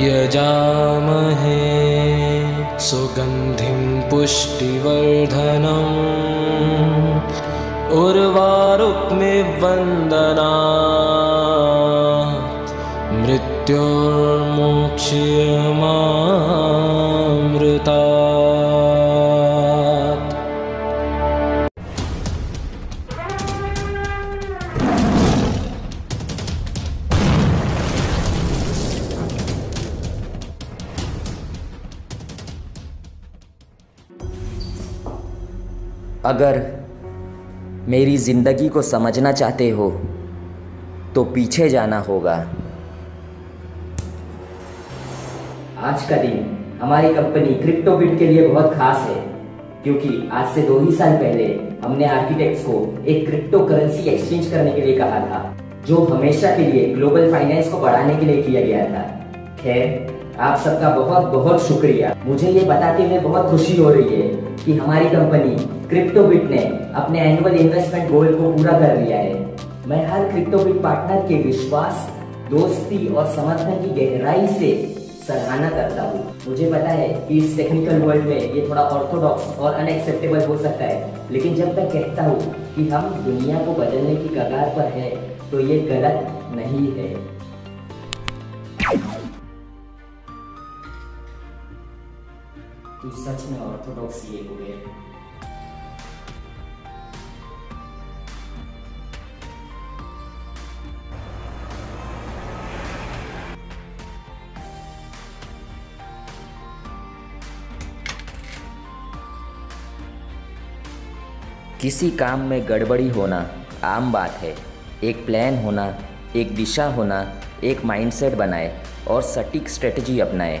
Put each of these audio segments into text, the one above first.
यजामहे सुगन्धिं पुष्टिवर्धनम् उर्वारुक्मिवन्दनात् मृत्योर्मोक्ष्यमामृतात्। अगर मेरी ज़िंदगी को समझना चाहते हो तो पीछे जाना होगा। आज का दिन हमारी कंपनी क्रिप्टोबिट के लिए बहुत खास है, क्योंकि आज से 2 ही साल पहले हमने आर्किटेक्ट्स को एक क्रिप्टो करेंसी एक्सचेंज करने के लिए कहा था, जो हमेशा के लिए ग्लोबल फाइनेंस को बढ़ाने के लिए किया गया था। खैर, आप सबका बहुत बहुत शुक्रिया। मुझे ये बताते हुए बहुत खुशी हो रही है कि हमारी कंपनी क्रिप्टोबिट ने अपने एनुअल इन्वेस्टमेंट गोल को पूरा कर लिया है। मैं हर क्रिप्टोबिट पार्टनर के विश्वास, दोस्ती और समर्थन की गहराई से सराहना करता हूँ। मुझे पता है कि इस टेक्निकल वर्ल्ड में ये थोड़ा ऑर्थोडॉक्स और अनएक्सेप्टेबल हो सकता है, लेकिन जब मैं कहता हूँ कि हम दुनिया को बदलने की कगार पर है तो ये गलत नहीं है। तू सच में ऑर्थोडॉक्स ये हो गया। किसी काम में गड़बड़ी होना आम बात है। एक प्लान होना, एक दिशा होना, एक माइंडसेट बनाए और सटीक स्ट्रेटजी अपनाए,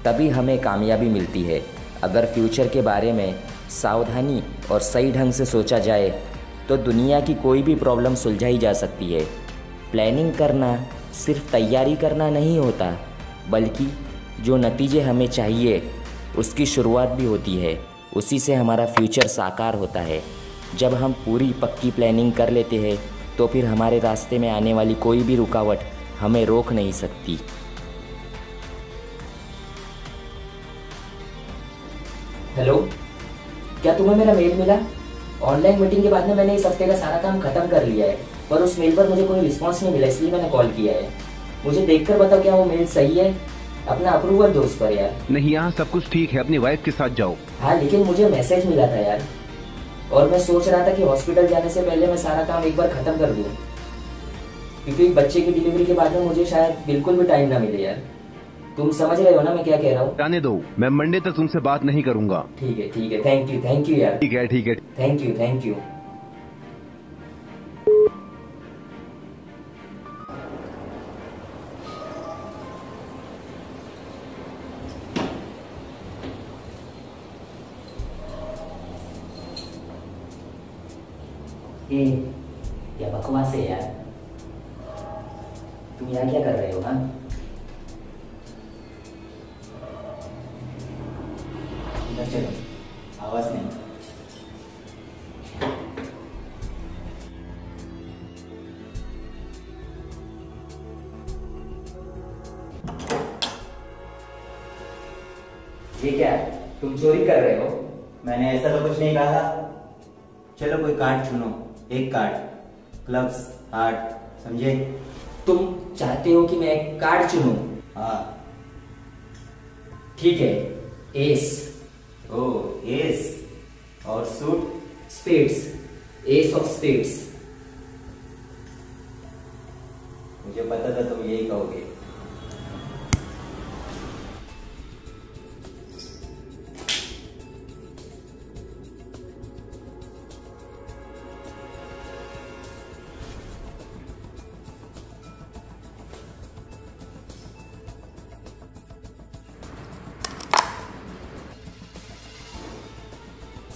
तभी हमें कामयाबी मिलती है। अगर फ्यूचर के बारे में सावधानी और सही ढंग से सोचा जाए तो दुनिया की कोई भी प्रॉब्लम सुलझाई जा सकती है। प्लानिंग करना सिर्फ तैयारी करना नहीं होता, बल्कि जो नतीजे हमें चाहिए उसकी शुरुआत भी होती है। उसी से हमारा फ्यूचर साकार होता है। जब हम पूरी पक्की प्लानिंग कर लेते हैं तो फिर हमारे रास्ते में आने वाली कोई भी रुकावट हमें रोक नहीं सकती। हेलो, क्या तुम्हें मेरा मेल मिला? ऑनलाइन मीटिंग के बाद में मैंने इस हफ्ते का सारा काम खत्म कर लिया है, पर उस मेल पर मुझे कोई रिस्पांस नहीं मिला, इसलिए मैंने कॉल किया है। मुझे देखकर बताओ क्या वो मेल सही है? अपना अप्रूवल दो उस पर यार। नहीं, यहाँ सब कुछ ठीक है, अपनी वाइफ के साथ जाओ। हाँ, लेकिन मुझे मैसेज मिला था यार, और मैं सोच रहा था कि हॉस्पिटल जाने से पहले मैं सारा काम एक बार खत्म कर दूं, क्योंकि बच्चे की डिलीवरी के बाद में मुझे शायद बिल्कुल भी टाइम ना मिले यार। तुम समझ रहे हो ना मैं क्या कह रहा हूँ? जाने दो, मैं मंडे तक तुमसे बात नहीं करूंगा। ठीक है, थैंक यू यार। ठीक है थैंक यू। क्या बकवास है यार, तुम यहाँ क्या कर रहे हो? हाँ, इधर चलो, आवाज नहीं। ये क्या, तुम चोरी कर रहे हो? मैंने ऐसा तो कुछ नहीं कहा था। चलो कोई कार्ड चुनो, एक कार्ड, क्लब्स, हार्ट, समझे? तुम चाहते हो कि मैं एक कार्ड चुनूं? हाँ। ठीक है, एस। ओ, एस। और suit? Spades, S of spades. मुझे पता था तुम यही कहोगे।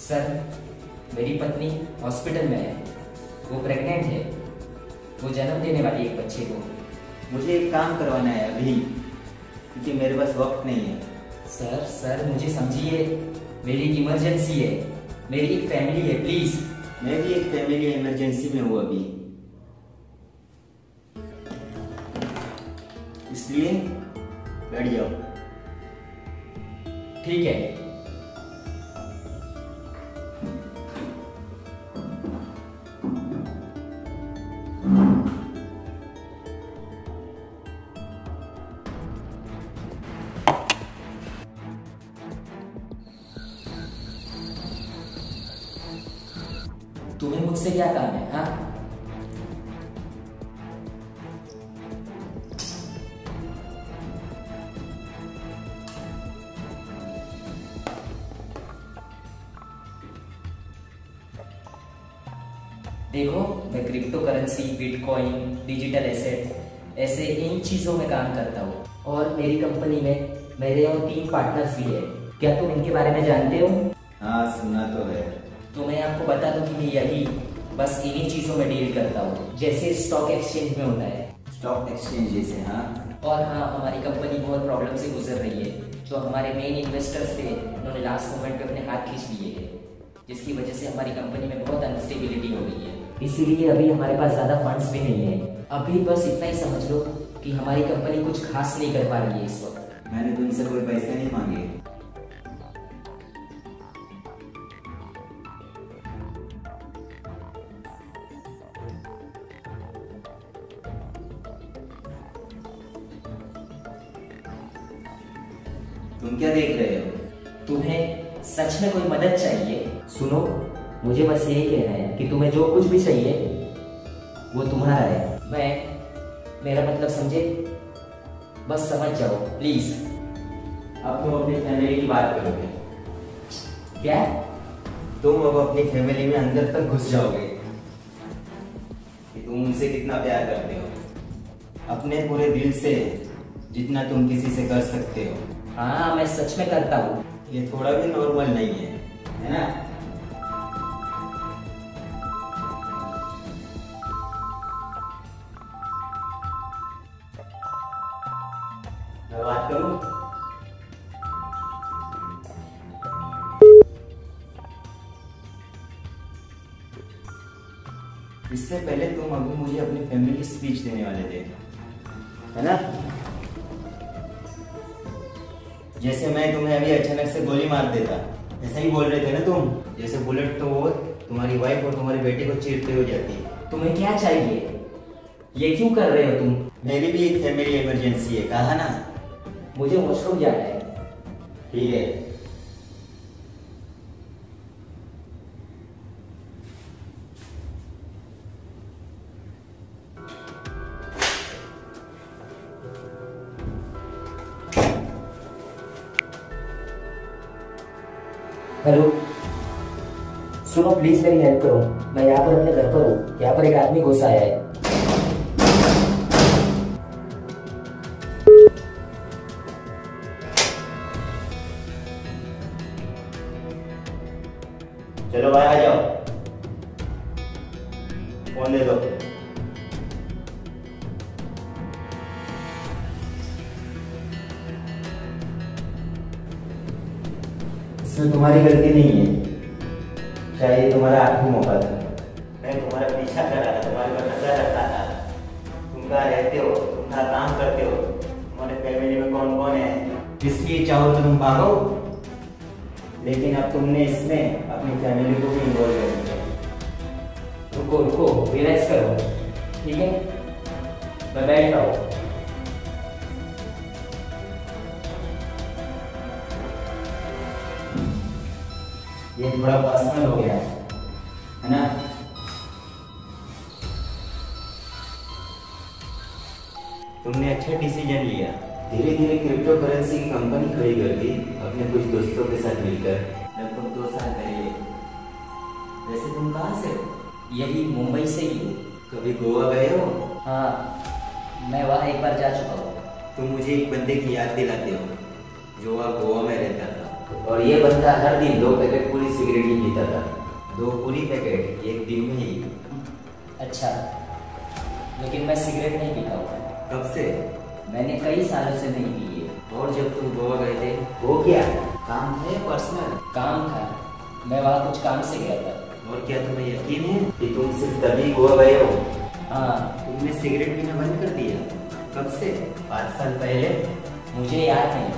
सर, मेरी पत्नी हॉस्पिटल में है, वो प्रेग्नेंट है, वो जन्म देने वाली है एक बच्चे को। मुझे एक काम करवाना है अभी, क्योंकि मेरे पास वक्त नहीं है। सर मुझे समझिए, मेरी इमरजेंसी है, मेरी एक फैमिली है, प्लीज। मैं भी एक फैमिली इमरजेंसी में हूँ अभी। इसलिए बैठ जाओ। ठीक है। तुम्हें मुझसे क्या काम है? हाँ, देखो, मैं crypto currency, bitcoin, digital asset ऐसे इन चीजों में काम करता हूँ और मेरी कंपनी में मेरे और 3 पार्टनर्स भी है। क्या तुम इनके बारे में जानते हो? हाँ, सुना तो है। तो मैं आपको बता दूं कि मैं यही बस इन्हीं चीजों में डील करता हूँ, जैसे स्टॉक एक्सचेंज में होता है। स्टॉक एक्सचेंज जैसे? हाँ। और हाँ, हमारी कंपनी बहुत प्रॉब्लम से गुजर रही है। जो हमारे मेन इन्वेस्टर्स थे, उन्होंने लास्ट मोमेंट पे अपने हाथ खींच लिए हैं, जिसकी वजह से हमारी कंपनी में बहुत अनस्टेबिलिटी हो गई है। इसीलिए अभी हमारे पास ज्यादा फंड्स भी नहीं है। अभी बस इतना ही समझ लो कि हमारी कंपनी कुछ खास नहीं कर पा रही है इस वक्त। मैंने तुमसे कोई पैसे नहीं मांगे। तुम क्या देख रहे हो? तुम्हें सच में कोई मदद चाहिए? सुनो, मुझे बस यही कहना है कि तुम्हें जो कुछ भी चाहिए वो तुम्हारा है। मेरा मतलब समझे? बस समझ जाओ प्लीज। अब तुम अपनी फैमिली की बात करोगे? क्या? तुम अब अपनी फैमिली में अंदर तक घुस जाओगे कि तुम उनसे कितना प्यार करते हो, अपने पूरे दिल से, जितना तुम किसी से कर सकते हो। हाँ, मैं सच में करता हूँ। ये थोड़ा भी नॉर्मल नहीं है ना? मैं बात करूं? इससे पहले तुम अभी मुझे अपनी फैमिली की स्पीच देने वाले थे, है ना? जैसे मैं तुम्हें अभी अचानक से गोली मार देता, ऐसा ही बोल रहे थे ना तुम? जैसे बुलेट तो वो तुम्हारी वाइफ और तुम्हारी बेटी को चीरते हो जाती। तुम्हें क्या चाहिए? ये क्यों कर रहे हो तुम? मेरी भी एक फैमिली इमरजेंसी है, कहा ना? मुझे वॉशरूम जाना है। ठीक है। हेलो, सुनो प्लीज मेरी हेल्प करो। मैं यहाँ पर अपने घर पर हूँ। यहाँ पर एक आदमी घुस आया है। चलो भाई, आ जाओ। फोन दे दो। इसमें तुम्हारी गलती नहीं है, शायद ये तुम्हारा आखिरी मौका था। मैं तुम्हारा पीछा कर रहा था, तुम्हारे पर नजर रखता था। तुम कहाँ रहते हो, तुम कहाँ काम करते हो, तुम्हारे फैमिली में कौन कौन है, इसलिए चाहो तो तुम भागो। लेकिन अब तुमने इसमें अपनी फैमिली को भी इन्वॉल्व कर दिया। रुको रुको, रिलैक्स करो, ठीक है? मैं बैठ रहा हूँ। ये थोड़ा पर्सनल हो गया है ना? तुमने अच्छा डिसीजन लिया। धीरे धीरे क्रिप्टो करेंसी की कंपनी खड़ी कर दी अपने कुछ दोस्तों के साथ मिलकर, लगभग 2 साल पहले। वैसे तुम कहाँ से हो? यही मुंबई से ही हूँ। कभी गोवा गए हो? हाँ, मैं वहाँ एक बार जा चुका हूँ। तुम मुझे एक बंदे की याद दिलाते हो जो वहाँ गोवा में रहता था, और ये बंदा हर दिन 2 पैकेट पूरी सिगरेट ही पीता था। 2 पूरी पैकेट एक दिन में ही? अच्छा, लेकिन मैं सिगरेट नहीं पीता हूँ। कब से? मैंने कई सालों से नहीं पी है। और जब तुम गोवा गए थे वो क्या काम था या पर्सनल? काम था, मैं वहाँ कुछ काम से गया था। और क्या तुम्हें यकीन है कि तुम सिर्फ तभी गोवा गए हो? हाँ। तुमने सिगरेट पीना बंद कर दिया? कब से? 5 साल पहले? मुझे याद नहीं,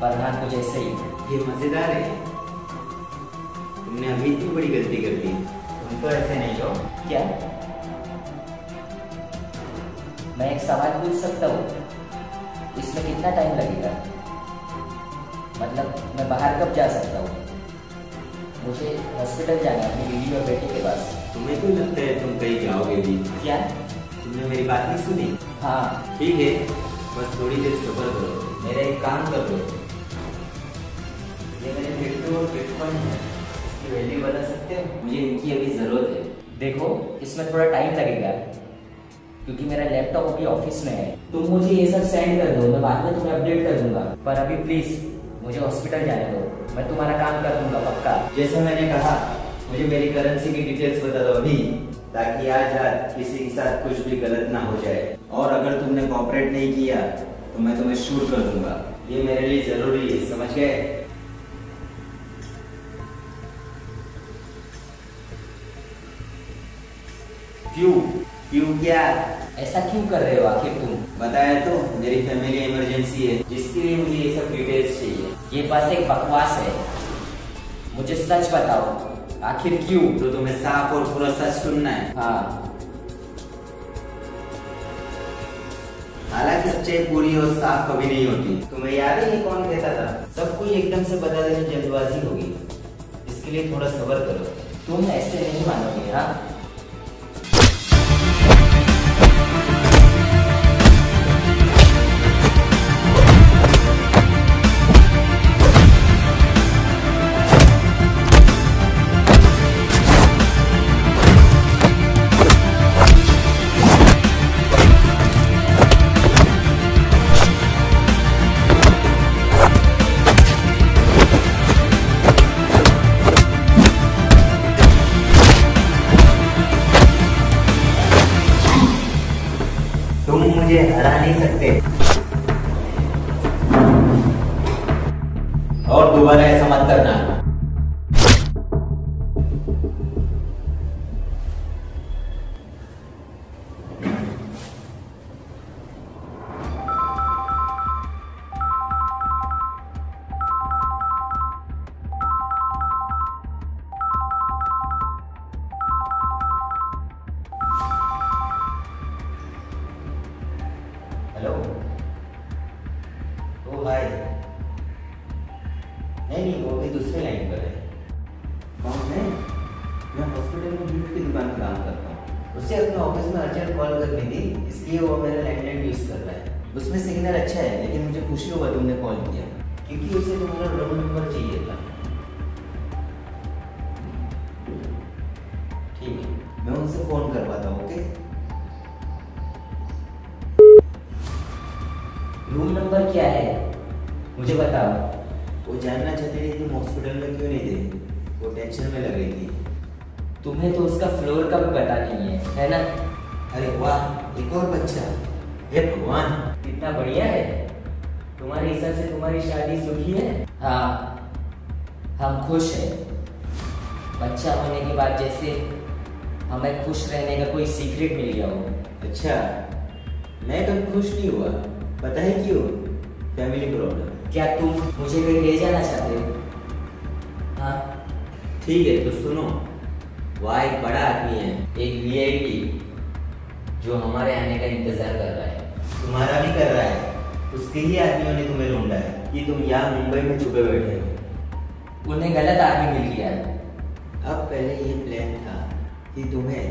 पर हाँ कुछ ऐसे ही। ये मजेदार है। तुमने अभी इतनी बड़ी गलती कर दी। तुम तो ऐसे नहीं हो। क्या? मैं एक सवाल पूछ सकता हूँ? इसमें कितना टाइम लगेगा? मतलब मैं बाहर कब जा सकता हूँ? मुझे हॉस्पिटल जाना है अपनी बीवी और बेटे के पास। तुम्हें क्यों लगता है तुम कहीं जाओगे भी? क्या? तुमने मेरी बात नहीं सुनी? हाँ। ठीक है, बस थोड़ी देर सब्र करो। मेरा एक काम कर लो। ये मेरे क्रिप्टो और बिटकॉइन है, इसकी वैल्यू बता सकते हो? मुझे इनकी अभी जरूरत है। देखो, इसमें थोड़ा टाइम लगेगा क्योंकि मेरा लैपटॉप अभी ऑफिस में है। तुम मुझे ये सब सेंड कर दो, मैं बाद में तुम्हें अपडेट कर दूंगा। पर अभी प्लीज मुझे हॉस्पिटल जाने दो, मैं तुम्हारा काम कर दूंगा पक्का। जैसा मैंने कहा, मुझे मेरी करेंसी की डिटेल्स बता दो अभी, ताकि आज रात किसी के साथ कुछ भी गलत ना हो जाए। और अगर तुमने कोऑपरेट नहीं किया तो मैं तुम्हें शूट कर दूंगा। ये मेरे लिए जरूरी है, समझ गए? क्यों क्या? ऐसा क्यों कर रहे हो आखिर तुम? बताया तो, मेरी फैमिली इमरजेंसी है, जिसके लिए मुझे ये सब डिटेल्स चाहिए। ये बस एक बकवास है, मुझे सच बताओ आखिर क्यों? तो तुम्हें साफ और पूरा सच सुनना है। हाँ। हालांकि सच्चाई पूरी और साफ कभी नहीं होती। तुम्हें याद है ये कौन कहता था? सब कुछ एकदम से बता देने जल्दबाजी होगी, इसके लिए थोड़ा सब्र करो। तुम ऐसे नहीं मानोगे। हाँ, तुम मुझे हरा नहीं सकते, और दोबारा ऐसा मत करना। हेलो। ओ हाय। नहीं, वो भी दूसरे लाइन पर है। कौन है? मैं हॉस्पिटल में गिफ्ट की दुकान में काम करता हूँ। उसे अपने ऑफिस में अर्जेंट कॉल करनी थी, इसलिए वो मेरा लैंडलाइन यूज कर रहा है। उसमें सिग्नल अच्छा है, लेकिन मुझे खुशी हुआ तुमने कॉल किया, क्योंकि उसे तुम्हारा रूम नंबर चाहिए था। ठीक है, मैं उनसे फोन करवाता हूँ। ओके? रूम नंबर क्या है मुझे बताओ। वो जानना चाहते थे तुम हॉस्पिटल में क्यों नहीं थे, वो टेंशन में लग रही थी। तुम्हें तो उसका फ्लोर का भी पता नहीं है ना? अरे वाह, एक और बच्चा। हे भगवान, कितना बढ़िया है। तुम्हारे हिसाब से तुम्हारी शादी सुखी है? हाँ, हम खुश हैं। बच्चा होने के बाद जैसे हमें खुश रहने का कोई सीक्रेट मिल गया हो। अच्छा, मैं कभी खुश नहीं हुआ, पता है क्यों? Family problem. क्या तुम मुझे कहीं ले जाना चाहते हो? हाँ, ठीक है, तो सुनो। वहाँ एक बड़ा आदमी है, एक वीआईपी, जो हमारे आने का इंतजार कर रहा है। तुम्हारा भी कर रहा है। उसके ही आदमियों ने तुम्हें ढूंढा है कि तुम यहाँ मुंबई में छुपे बैठे हो। उन्हें गलत आदमी मिल गया। अब पहले ये प्लान था कि तुम्हें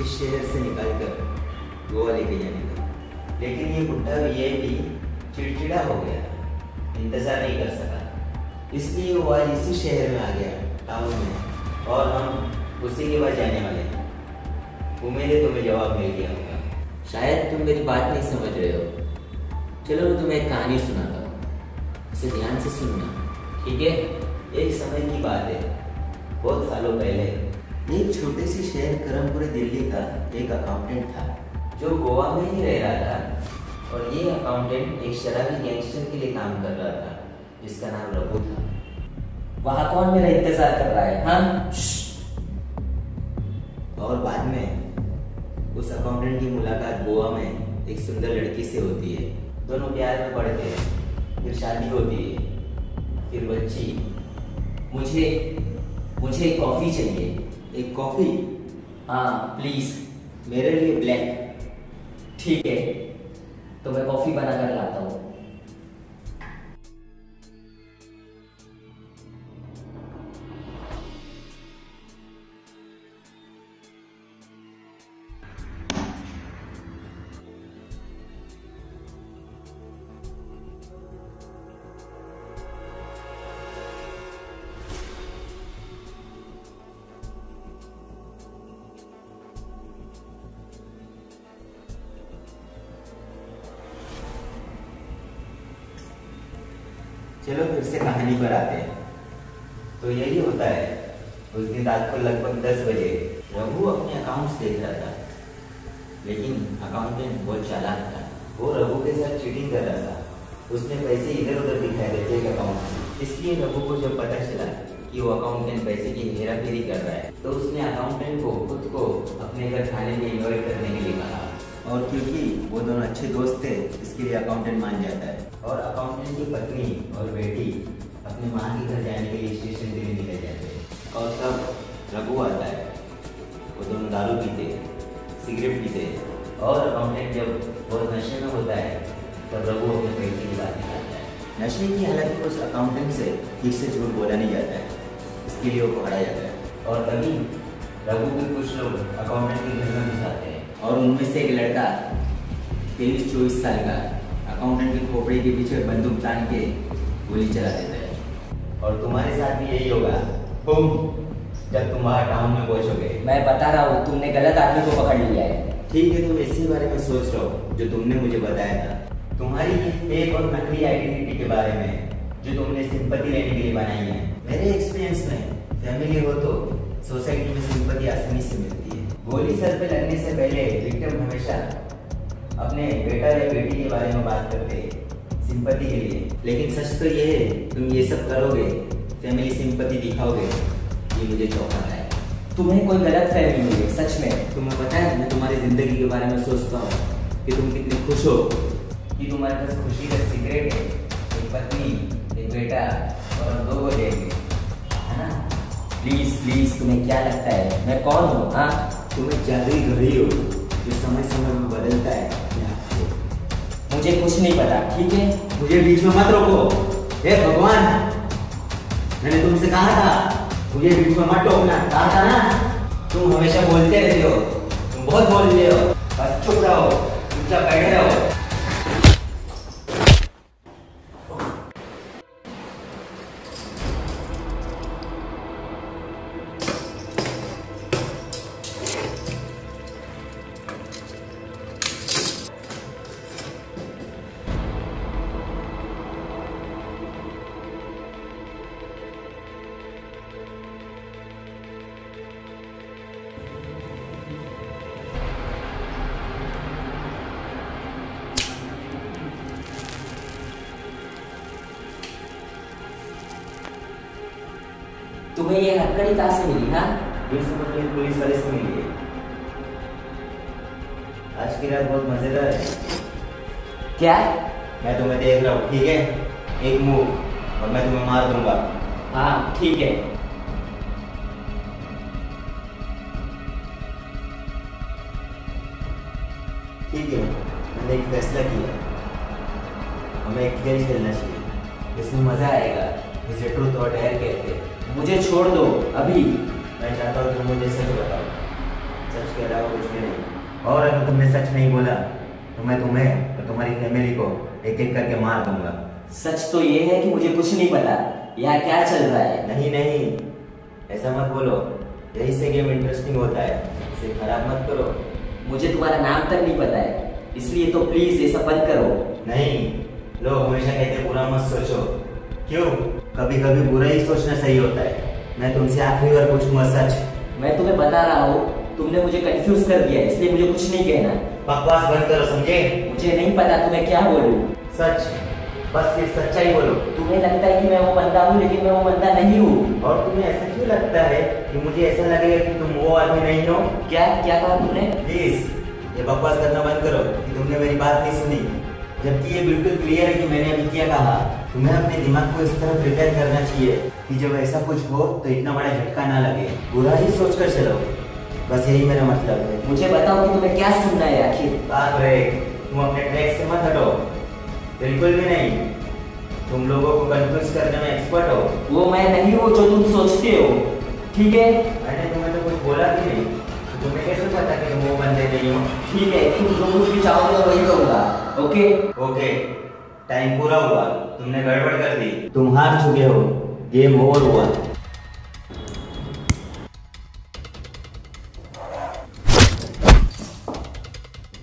इस शहर से निकालकर गोवा लेके जाने का, लेकिन ये बुढ़ा वीआईपी चिड़चिड़ा हो गया, इंतजार नहीं कर सका, इसलिए वो आज इसी शहर में आ गया, टाउन में, और हम उसी के पास जाने वाले हैं। उम्मीद है तुम्हें जवाब मिल गया होगा। शायद तुम मेरी बात नहीं समझ रहे हो। चलो मैं तुम्हें एक कहानी सुनाता हूँ, इसे ध्यान से सुनना, ठीक है? एक समय की बात है, बहुत सालों पहले एक छोटे से शहर करमपुरी दिल्ली का एक अकाउंटेंट था, जो गोवा में ही रह रहा था। और ये अकाउंटेंट एक शराबी गैंगस्टर के लिए काम कर रहा था, जिसका नाम रघु था। वहां कौन मेरा इंतजार कर रहा है? हाँ, और बाद में उस अकाउंटेंट की मुलाकात गोवा में एक सुंदर लड़की से होती है। दोनों प्यार में पड़ते हैं, फिर शादी होती है, फिर बच्ची। मुझे मुझे एक कॉफी चाहिए। एक कॉफी? हाँ प्लीज। मेरे लिए ब्लैक। ठीक है, तो मैं कॉफी बना कर लाता हूँ। चलो फिर से कहानी पर आते हैं। तो यही होता है, उस दिन रात को लगभग 10 बजे रघु अपने अकाउंट्स देख रहा था, लेकिन अकाउंटेंट बहुत चालाक था। वो रघु के साथ चीटिंग कर रहा था। उसने पैसे इधर उधर दिखाए थे चेक अकाउंट में। इसलिए रघु को जब पता चला कि वो अकाउंटेंट पैसे की हेराफेरी कर रहा है, तो उसने अकाउंटेंट को खुद को अपने घर खाने में इन्वाइट करने के लिए कहा। और क्योंकि वो दोनों अच्छे दोस्त थे, इसके लिए अकाउंटेंट मान जाता है। और अकाउंटेंट की पत्नी और बेटी अपने माँ के घर जाने के लिए स्टेशन के लिए निकल जाते हैं। और तब रघु आता है। वो दोनों दारू पीते, सिगरेट पीते, और अकाउंटेंट जब बहुत नशे में होता है तब रघु अपने पैसे की बात निकालता है। नशे की हालत में उस अकाउंटेंट से ठीक से झूठ बोला नहीं जाता है, इसके लिए वो पकड़ा जाता है। और तभी रघु के कुछ लोग अकाउंटेंट के घर में घुस आते हैं, और उनमें से एक लड़का 23-24 साल का अकाउंटेंट के खोपड़ी के पीछे बंदूक तान के गोली चला देता है। और तुम्हारे साथ भी यही होगा तुम जब तुम वहाँ टाउन में पहुंचोगे। मैं बता रहा हूँ, तुमने गलत आदमी को पकड़ लिया है। ठीक है, तुम इसी बारे में सोच रहे हो जो तुमने मुझे बताया था। तुम्हारी ये फेक और नकली आइडेंटिटी के बारे में जो तुमने सिंपैथी लेने के लिए बनाई है। मेरे एक्सपीरियंस में फैमिली हो तो सोसाइटी में सिंपैथी आसानी से मिलती है। गोली सर पे लगने से पहले विक्टिम हमेशा अपने बेटा या बेटी के बारे में बात करते हैं सिंपैथी के लिए। लेकिन सच तो ये है, तुम ये सब करोगे, फैमिली सिंपैथी दिखाओगे, ये मुझे चौंकाता है। तुम्हें कोई गलत फहमी हुई है, सच में। तुम्हें पता है मैं तुम्हारी जिंदगी के बारे में सोचता हूँ कि तुम कितनी खुश हो, कि तुम्हारे पास खुशी का सीक्रेट है, एक पत्नी, एक बेटा और 2 बच्चे, है ना? प्लीज प्लीज, तुम्हें क्या लगता है मैं कौन हूँ? हाँ, तुम्हें जादुई घड़ी हो जो समय समय में बदलता है अपने आप को। मुझे कुछ नहीं पता, ठीक है? मुझे बीच में मत रोको। हे भगवान, मैंने तुमसे कहा था मुझे बीच में मत टोकना, कहा था ना? तुम हमेशा बोलते रहते हो, तुम बहुत बोलते हो। बस चुप रहो, चुपचाप बैठे रहो। तुम्हें ये हथकड़ी कहाँ से मिली? हाँ, पुलिस वाले से मिली है। आज की रात बहुत मजेदार है। क्या? मैं तुम्हें देख रहा हूँ, ठीक है? एक मूव और मैं तुम्हें मार दूंगा। हाँ ठीक है। ठीक है, मैंने एक फैसला किया, हमें एक खेल खेलना चाहिए, इसमें मजा आएगा। इसे ट्रूथ और डेयर कहते हैं। मुझे छोड़ दो अभी। मैं चाहता हूँ तुम मुझे सच बताओ, सच के अलावा कुछ भी नहीं। और अगर तुमने सच नहीं बोला तो मैं तुम्हें और तुम्हारी फैमिली को एक एक करके मार दूंगा। सच तो ये है कि मुझे कुछ नहीं पता यहाँ क्या चल रहा है। नहीं नहीं, ऐसा मत बोलो, यही से गेम इंटरेस्टिंग होता है, इसे खराब मत करो। मुझे तुम्हारा नाम तक नहीं पता है, इसलिए तो प्लीज ये सब बंद करो। नहीं, लोग हमेशा कहते बुरा मत सोचो। क्यों? कभी कभी बुरा ही सोचना सही होता है। मैं तुमसे आखिरी बार पूछूंगा सच। मैं तुम्हें बता रहा हूँ, तुमने मुझे कंफ्यूज कर दिया, इसलिए मुझे कुछ नहीं कहना। बकवास बंद करो, समझे? मुझे नहीं पता तुम्हें क्या बोलूं। सच, बस सिर्फ सच्चाई बोलो। तुम्हें लगता है कि मैं वो बंदा हूँ, लेकिन मैं वो बंदा नहीं हूँ। और तुम्हें ऐसा क्यों लगता है कि मुझे ऐसा लगेगा कि तुम वो आदमी नहीं हो? क्या क्या कहा तुमने? प्लीज ये बकवास करना बंद करो कि तुमने मेरी बात नहीं सुनी, जबकि ये बिल्कुल क्लियर है कि मैंने अभी क्या कहा। तुम्हें अपने दिमाग को इस तरह प्रिपेयर करना चाहिए कि जब ऐसा कुछ हो तो इतना बड़ा झटका ना लगे, बुरा ही सोच कर चलो, बस यही मेरा मतलब है। मुझे बताओ कि तुम्हें क्या सुनना है आखिर। बात रे, तुम अपने ट्रैक से मत हटो, बिल्कुल भी नहीं। तुम लोगों को कंफ्यूज करने में एक्सपर्ट हो। वो मैं नहीं हूँ जो तुम सोचते हो, ठीक है? मैंने तुम्हें तो कुछ बोला भी नहीं, तो तुम्हें कैसे पता कि तुम वो बंदे नहीं हो? ठीक है, तुम जो कुछ भी चाहोगे मैं वही करूँगा। ओके ओके, टाइम पूरा हुआ, तुमने गड़बड़ कर दी, तुम हार चुके हो, गेम ओवर हुआ।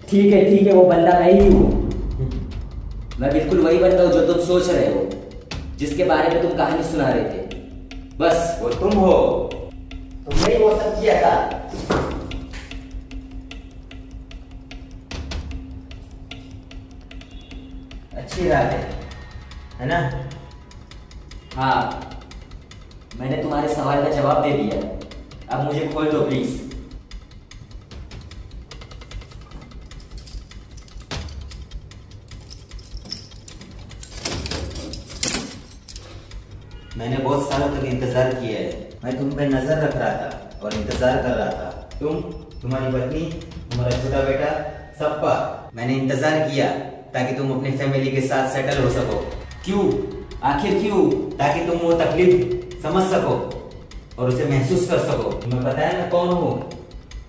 ठीक है, वो बंदा मैं ही हूँ। मैं बिल्कुल वही बंदा हूँ जो तुम सोच रहे हो, जिसके बारे में तुम कहानी सुना रहे थे। बस वो तुम हो, तुमने ही वो सब किया था। अच्छी बात है ना? हाँ, मैंने तुम्हारे सवाल का जवाब दे दिया, अब मुझे खोल दो प्लीज। मैंने बहुत सालों तक इंतजार किया है, मैं तुम पे नजर रख रहा था और इंतजार कर रहा था। तुम्हारी पत्नी, तुम्हारा छोटा बेटा, सबका मैंने इंतजार किया ताकि तुम अपनी फैमिली के साथ सेटल हो सको। क्यों? आखिर क्यों? ताकि तुम वो तकलीफ समझ सको और उसे महसूस कर सको। तुम्हें पता है मैं कौन हूँ?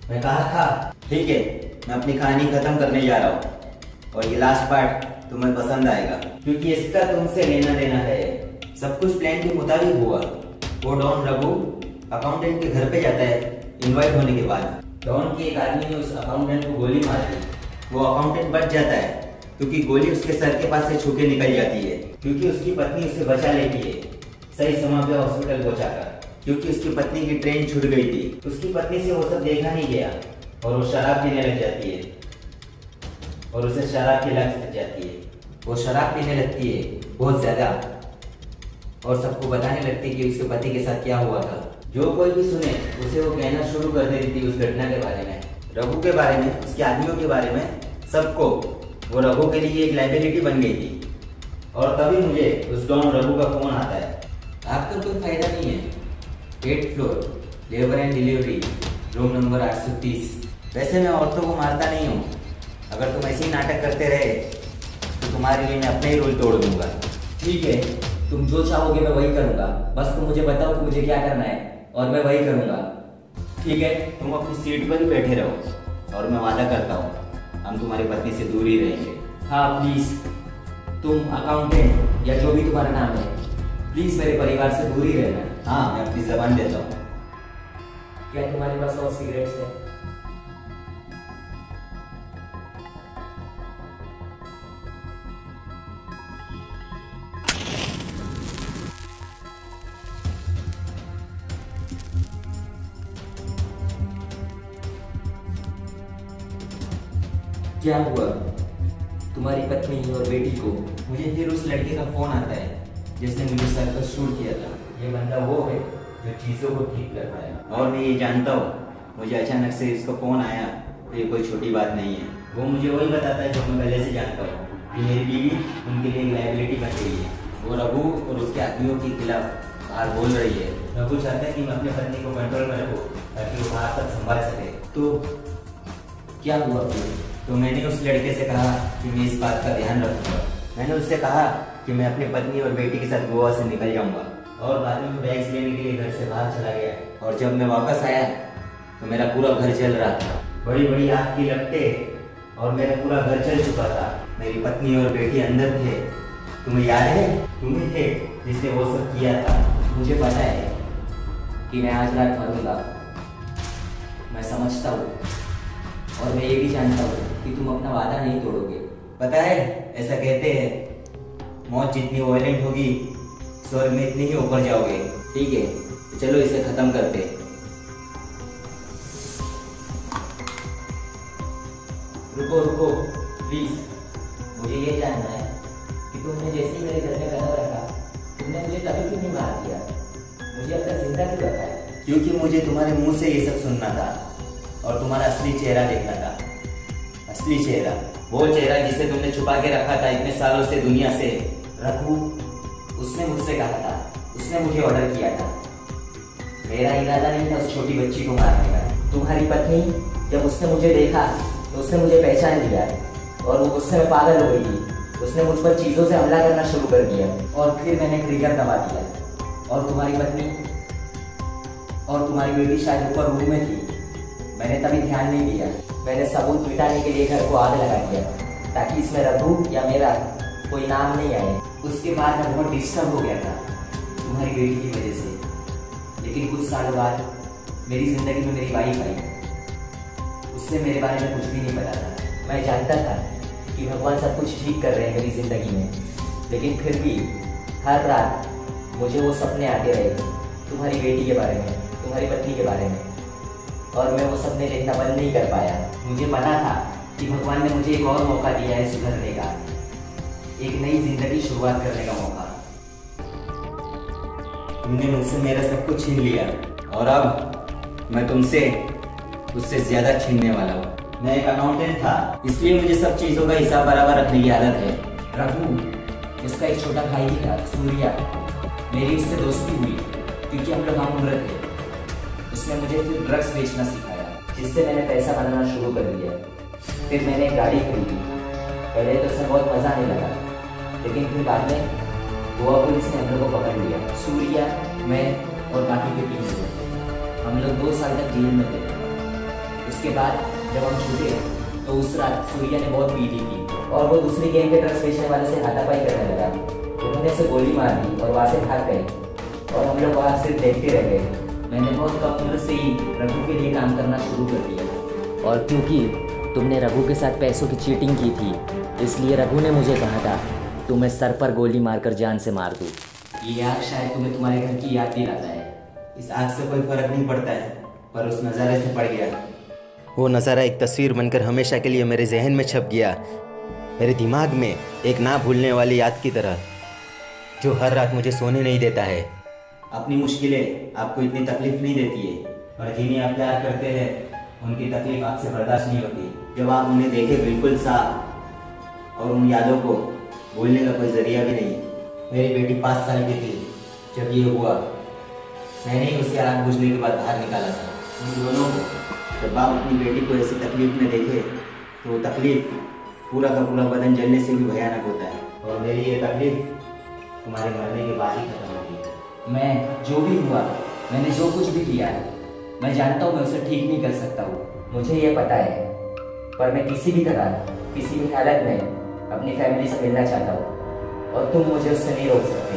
मैं कहा था। ठीक है, मैं अपनी कहानी खत्म करने जा रहा हूँ और ये लास्ट पार्ट तुम्हें पसंद आएगा क्योंकि इसका तुमसे लेना देना है। सब कुछ प्लान के मुताबिक हुआ। वो डॉन रघु अकाउंटेंट के घर पे जाता है इनवाइट होने के बाद। डॉन के एक आदमी ने उस अकाउंटेंट को गोली मार दी। वो अकाउंटेंट बच जाता है क्योंकि गोली उसके सर के पास से छू के निकल जाती है, क्योंकि उसकी पत्नी उसे बचा लेती है सही समय पे हॉस्पिटल पहुंचाकर, क्योंकि उसकी पत्नी की ट्रेन छूट गई थी। उसकी पत्नी से वो सब देखा नहीं गया और वो शराब पीने लग जाती है और उसे शराब की लत लग जाती है। वो शराब पीने लगती है बहुत ज्यादा और सबको बताने लगती है कि उसके पति के साथ क्या हुआ था। जो कोई भी सुने उसे वो कहना शुरू कर देती थी उस घटना के बारे में, रघु के बारे में, उसके आदमियों के बारे में, सबको। वो रघु के लिए एक लाइबिलिटी बन गई थी। और तभी मुझे उस डॉन रघु का फोन आता है। आपका कोई फायदा नहीं है, 8th floor, labour and delivery, room number 830। वैसे मैं औरतों को मारता नहीं हूँ, अगर तुम ऐसे ही नाटक करते रहे तो तुम्हारे लिए मैं अपने ही रूल तोड़ दूंगा। ठीक है, तुम जो चाहोगे मैं वही करूंगा, बस तुम मुझे बताओ कि मुझे क्या करना है और मैं वही करूंगा। ठीक है? तुम अपनी सीट पर ही बैठे रहो और मैं वादा करता हूँ हम तुम्हारी पत्नी से दूर ही रहेंगे। हाँ प्लीज, तुम अकाउंटेंट या जो भी तुम्हारा नाम है, प्लीज मेरे परिवार से दूर ही रहना। हाँ, मैं अपनी जबान देता हूँ। क्या तुम्हारे पास और सिगरेट्स है? क्या हुआ तुम्हारी पत्नी और बेटी को? मुझे फिर उस लड़के का फोन आता है जिसने मुझे सर पर शूट किया था। ये बंदा वो है जो चीजों को ठीक कर पाया। और मैं ये जानता हूँ, मुझे अचानक से इसका फोन आया तो ये कोई छोटी बात नहीं है। वो मुझे वही बताता है जो मैं पहले से जानता हूँ कि मेरी बीवी उनके लिए एक लाइबिलिटी बन गई है। वो रघु और उसके आदमियों के खिलाफ बाहर बोल रही है। रघु चाहता है कि मैं अपनी पत्नी को कंट्रोल में रखूँ ताकि वो बाहर तक संभाल सके। तो क्या हुआ फिर? तो मैंने उस लड़के से कहा कि मैं इस बात का ध्यान रखूंगा। मैंने उससे कहा कि मैं अपनी पत्नी और बेटी के साथ गोवा से निकल जाऊंगा और बाद में बैग्स लेने के लिए घर से बाहर चला गया। और जब मैं वापस आया तो मेरा पूरा घर जल रहा था, बड़ी बड़ी आग की लपटें और मेरा पूरा घर जल चुका था। मेरी पत्नी और बेटी अंदर थे। तुम्हें याद है? तुम ही थे जिसने वो सब किया था। मुझे पता है कि मैं आज रात मरूंगा, मैं समझता हूँ और मैं ये भी जानता हूँ कि तुम अपना वादा नहीं तोड़ोगे। पता है, ऐसा कहते हैं मौत जितनी वायलेंट होगी स्वर्ग में इतनी ही ऊपर जाओगे। ठीक है, तो चलो इसे खत्म करते। रुको रुको प्लीज, मुझे ये जानना है कि तुमने जैसे ही मेरे घर में कदम रखा तुमने मुझे तभी क्यों नहीं मार दिया? मुझे अब तक जिंदा क्यों रखा है? क्योंकि मुझे तुम्हारे मुंह से ये सब सुनना था और तुम्हारा असली चेहरा देखना था। असली चेहरा, वो चेहरा जिसे तुमने छुपा के रखा था इतने सालों से दुनिया से। रघु, उसने मुझसे कहा था, उसने मुझे ऑर्डर किया था। मेरा इरादा नहीं था उस छोटी बच्ची को मारने का। तुम्हारी पत्नी जब उसने मुझे देखा तो उसने मुझे पहचान लिया और वो गुस्से में पागल हो गई थी। उसने मुझ पर चीजों से हमला करना शुरू कर दिया और फिर मैंने ट्रिगर दबा दिया और तुम्हारी पत्नी और तुम्हारी बेटी शायद ऊपर रूम में थी। मैंने तभी ध्यान नहीं दिया। मैंने सबूत मिटाने के लिए घर को आग लगा दिया ताकि इसमें रघु या मेरा कोई नाम नहीं आए। उसके बाद मैं बहुत डिस्टर्ब हो गया था तुम्हारी बेटी की वजह से। लेकिन कुछ सालों बाद मेरी जिंदगी में मेरी वाइफ आई। उससे मेरे बारे में कुछ भी नहीं पता था। मैं जानता था कि भगवान सब कुछ ठीक कर रहे हैं मेरी जिंदगी में, लेकिन फिर भी हर रात मुझे वो सपने आते रहे तुम्हारी बेटी के बारे में, तुम्हारी पत्नी के बारे में, और मैं वो सपने देखना बंद नहीं कर पाया। मुझे पता था कि भगवान ने मुझे एक और मौका दिया है सुधरने का, एक नई जिंदगी शुरुआत करने का मौका। तुमने मुझसे मेरा सब कुछ छीन लिया और अब मैं तुमसे उससे ज्यादा छीनने वाला हूँ। मैं एक अकाउंटेंट था, इसलिए मुझे सब चीजों का हिसाब बराबर रखने की आदत है। रघु, उसका एक छोटा भाई भी था, सूर्या। मेरी उससे दोस्ती हुई क्योंकि हम लोग हम उम्र थे। उसने मुझे फिर ड्रग्स बेचना सिखाया, जिससे मैंने पैसा बनाना शुरू कर दिया। फिर मैंने एक गाड़ी खरीदी। पहले तो उसमें बहुत मज़ा नहीं लगा, लेकिन फिर बाद में गोवा पुलिस ने हम लोग को पकड़ लिया। सूर्या, मैं और बाकी के 3 लोग। हम लोग 2 साल तक जेल में थे। उसके बाद जब हम छूटे तो उस रात सूर्या ने बहुत पी ली थी और वो दूसरी गैंग के ड्रग्स बेचने वाले से हाथापाई करने लगा। उन्होंने उसे गोली मार दी और वहाँ से भाग गए और हम लोग वहाँ सिर्फ देखते रह गए। मैंने बहुत कम उम्र से ही रघु के लिए काम करना शुरू कर दिया। और क्योंकि तुमने रघु के साथ पैसों की चीटिंग की थी, इसलिए रघु ने मुझे कहा था तुम्हें सर पर गोली मारकर जान से मार दूँ। ये आग शायद तुम्हें तुम्हारे घर की याद दिलाता है। इस आग से कोई फर्क नहीं पड़ता है, पर उस नज़ारे से पड़ गया। वो नज़ारा एक तस्वीर बनकर हमेशा के लिए मेरे जहन में छप गया, मेरे दिमाग में एक ना भूलने वाली याद की तरह, जो हर रात मुझे सोने नहीं देता है। अपनी मुश्किलें आपको इतनी तकलीफ नहीं देती है, और जिन्हें आप प्यार करते हैं उनकी तकलीफ आपसे बर्दाश्त नहीं होती। जब आप उन्हें देखे बिल्कुल साफ और उन यादों को भूलने का कोई जरिया भी नहीं। मेरी बेटी 5 साल की थी जब ये हुआ। मैंने ही उसे आग बुझने के बाद बाहर निकाला था। उन दोनों को जब आप अपनी बेटी को ऐसी तकलीफ में देखे तो वो तकलीफ पूरा का पूरा बदन जलने से भी भयानक होता है, और मेरी ये तकलीफ तुम्हारे मरने के बाद ही खत्म होगी। मैं जो भी हुआ, मैंने जो कुछ भी किया है, मैं जानता हूँ मैं उसे ठीक नहीं कर सकता हूँ, मुझे ये पता है। पर मैं किसी भी तरह, किसी भी हालत में अपनी फैमिली से मिलना चाहता हूँ और तुम मुझे उससे नहीं रोक सकते।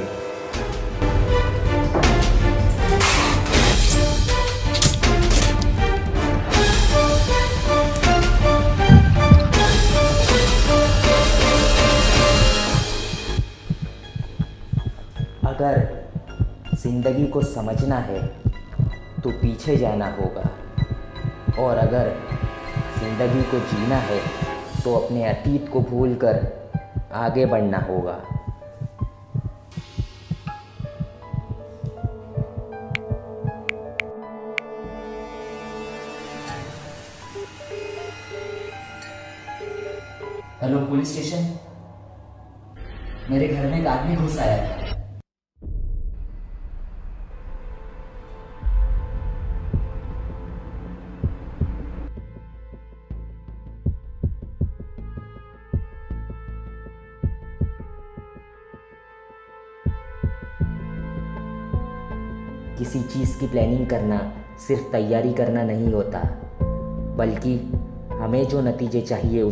अगर जिंदगी को समझना है तो पीछे जाना होगा, और अगर जिंदगी को जीना है तो अपने अतीत को भूलकर आगे बढ़ना होगा। हेलो पुलिस स्टेशन, मेरे घर में एक आदमी घुस आया था। किसी चीज़ की प्लानिंग करना सिर्फ तैयारी करना नहीं होता, बल्कि हमें जो नतीजे चाहिए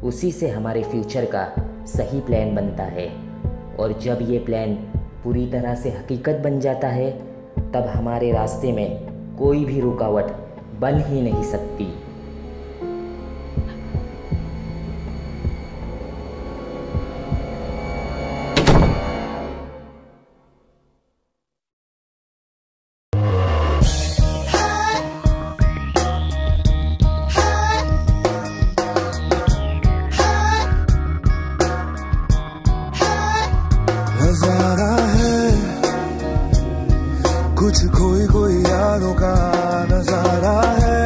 उसी से हमारे फ्यूचर का सही प्लान बनता है। और जब ये प्लान पूरी तरह से हकीकत बन जाता है, तब हमारे रास्ते में कोई भी रुकावट बन ही नहीं सकती। नजारा है कुछ कोई यारों का नजारा है,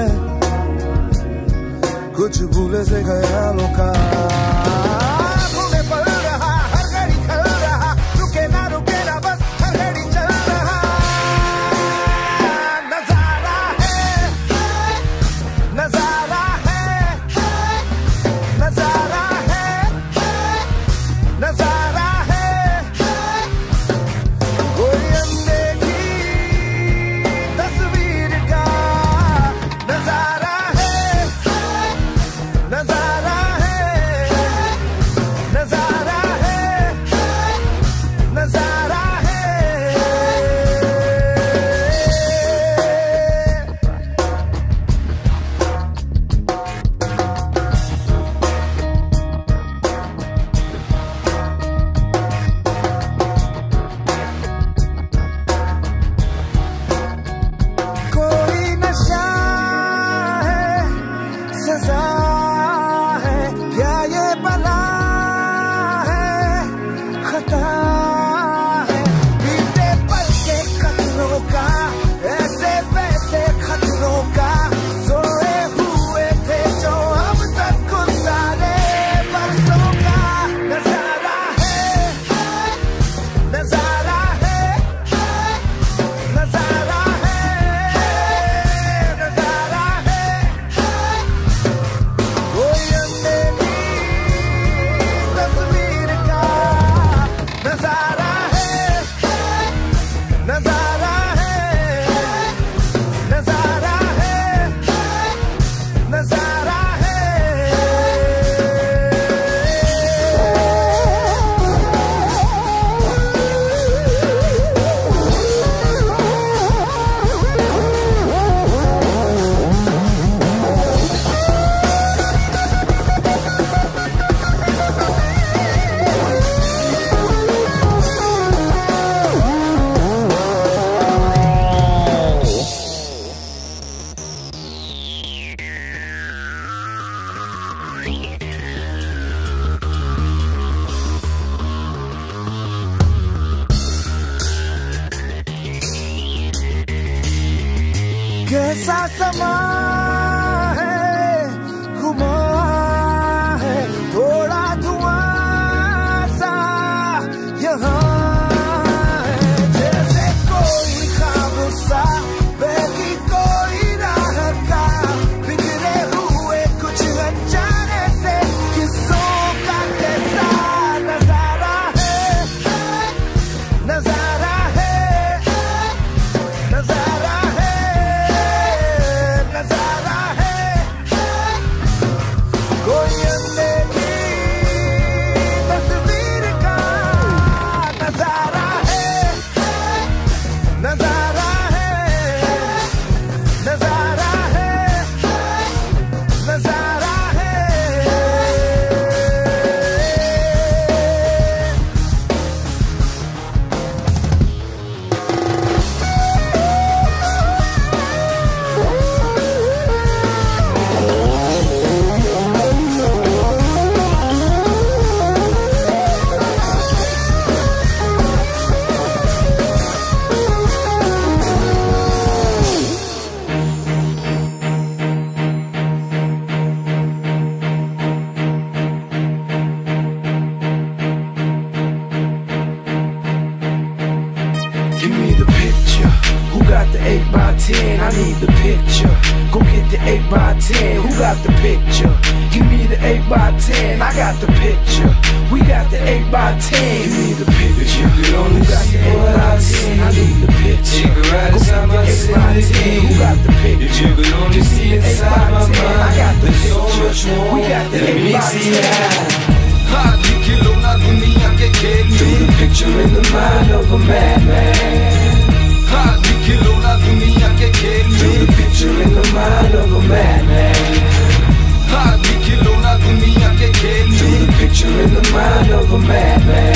ख्यालों का आँखों में पल रहा, हर घड़ी खल रहा, रुके ना बस हर घड़ी चल रहा। नजारा है, नजारा है, नजारा है, नजारा है, कोई अनदेखी तस्वीर का नजारा है, नजारा है, नजारा है, नजारा है। कोई नशा है, सजा है, क्या ये बला है, खता है, बीते पल के खतरों का, ऐसे वैसे खतरों का, सोए हुए थे जो अब तक गुजारे बरसों का। नजारा है, नजारा है, नजारा है, नजारा है, कोई अनदेखी तस्वीर का नजारा है, नजारा है, नजारा है, नजारा है। कैसा समा है, घुमा है, थोड़ा धुआं सा यहाँ है, जैसे कोई ख्वाब सा बहकी कोई राह का, बिखरे हुए कुछ अनजाने से किस्सों का कैसा नजारा है, नजारा है, नजारा है, नजारा है, कोई अनदेखी तस्वीर का नजारा है, नजारा है, नजारा है, नजारा है। Give me the picture. Who got the 8x10? I need the picture. Go get the 8x10. Who got the picture? Give me the 8x10. I got the picture. We got the 8x10. Give me the picture. Who got the 8x10? I need the picture. Go get the 8x10. Who got the picture? Give me the 8x10. I got the picture. We got the 8x10. खिलौना दुनिया के खेल में Do the picture in the mind of a madman. खिलौना दुनिया के खेल में Do the picture in the mind of a madman. खिलौना दुनिया के खेल में Do the picture in the mind of a madman.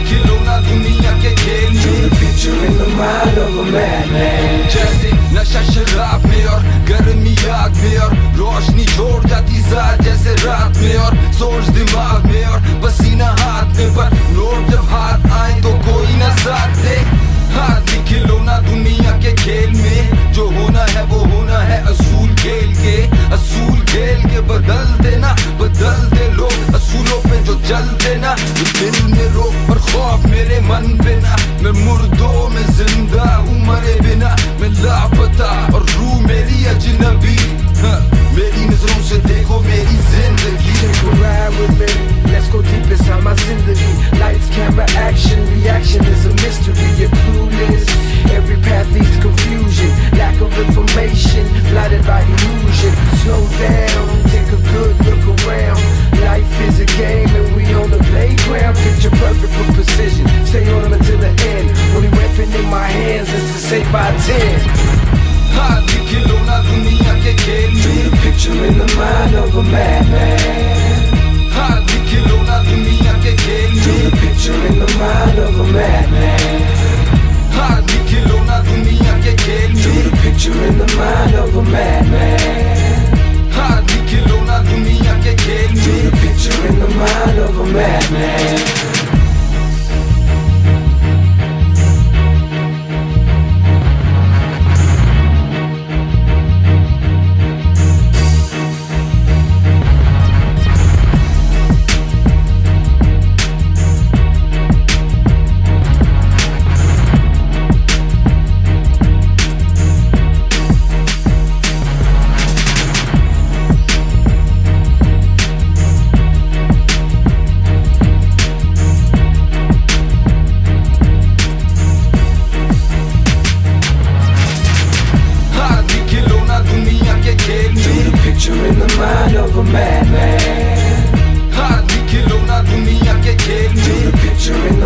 खिलौना दुनिया के खेल में Do the picture in the mind of a madman. जैसे नशा शराब में और गर्मी आग में और रोशनी छोड़ जाती जात जैसे रात में और सोच दिमाग में और पसीना हाथ में, पर नोट जब हाथ आए तो कोई ना साथ दे। हाथ भी खिलौना दुनिया के खेल में, जो होना है वो होना है असूल खेल खेल के बदल देना, बदल दे लोग असूलों पे जो चलते ना। दिल में रोक पर खौफ मेरे मन पे ना, मैं मुर्दों में जिंदा हूँ मरे बिना, मैं लापता और रूह मेरी अजनबी। मेरी नजरों से देखो मेरी जिंदगी। Take a ride with me, let's go deep inside my zindagi. Lights, camera, action, reaction is a mystery. You're clueless, every path leads to confusion. Lack of information, blinded by illusion. Slow down, take a good look around. Life is a game and we on the playground. Picture perfect with precision, stay on them until the end. Only weapon in my hands is to save by 10. हाथ की खिलौना दुनिया के खेल में, Paint a picture in the mind of a madman. हाथ की खिलौना दुनिया के खेल में, Paint a picture in the mind of a madman. हाथ की खिलौना दुनिया के खेल में, Paint a picture in the mind of a madman. हाथ की खिलौना दुनिया के खेल में, Paint a picture in the mind of a madman. Picture in the mind of a madman. हाथ की खिलौना दुनिया के खेल में, Paint a picture in